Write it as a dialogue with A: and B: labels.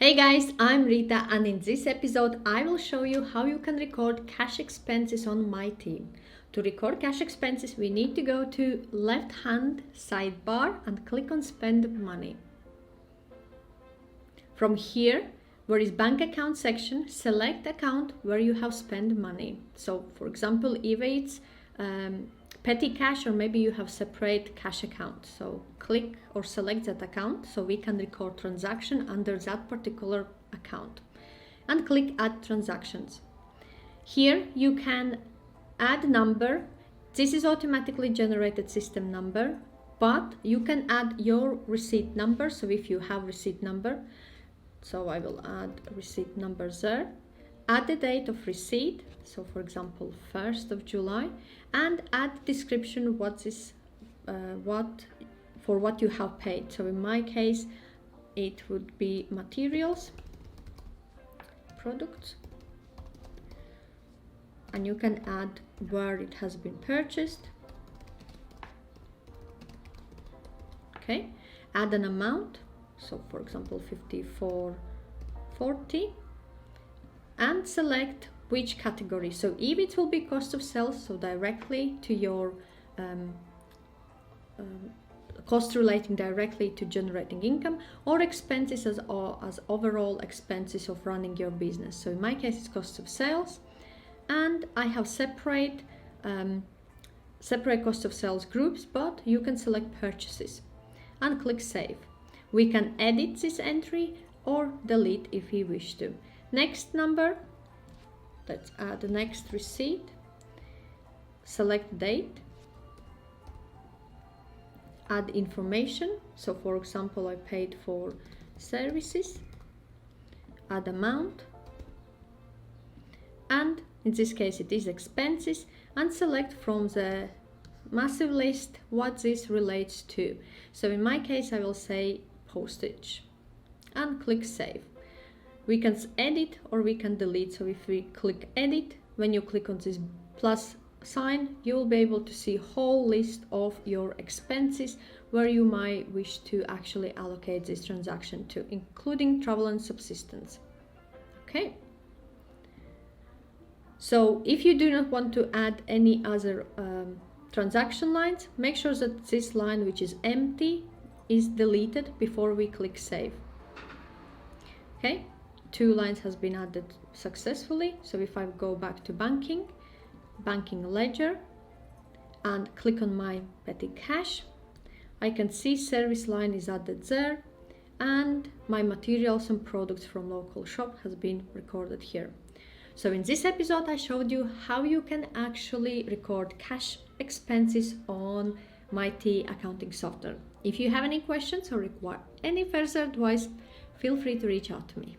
A: Hey guys, I'm Rita, and in this episode I will show you how you can record cash expenses on MyT. To record cash expenses, we need to go to left hand sidebar and click on spend money. From here, where is bank account section, select account where you have spent money. So for example, if it's petty cash, or maybe you have separate cash account, so click or select that account so we can record transaction under that particular account, and click add transactions. Here you can add number. This is automatically generated system number, but you can add your receipt number. So if you have receipt number, so I will add receipt number there, add the date of receipt, so for example 1st of July, and add description what you have paid. So in my case it would be materials, products, and you can add where it has been purchased. Okay, add an amount, so for example 54.40, and select which category. So if it will be cost of sales, so directly to your cost relating directly to generating income, or expenses as overall expenses of running your business. So in my case it's cost of sales, and I have separate cost of sales groups, but you can select purchases and click save. We can edit this entry or delete if we wish to. Next number, let's add the next receipt, select date, add information. So for example, I paid for services, add amount, and in this case it is expenses, and select from the massive list what this relates to. So in my case I will say postage, and click save. We can edit or we can delete. So if we click edit, when you click on this plus sign, you will be able to see whole list of your expenses where you might wish to actually allocate this transaction to, including travel and subsistence. Okay. So if you do not want to add any other transaction lines, make sure that this line, which is empty, is deleted before we click save. Okay, 2 lines has been added successfully. So if I go back to banking ledger, and click on my petty cash, I can see service line is added there, and my materials and products from local shop has been recorded here. So in this episode I showed you how you can actually record cash expenses on MyT accounting software. If you have any questions or require any further advice, feel free to reach out to me.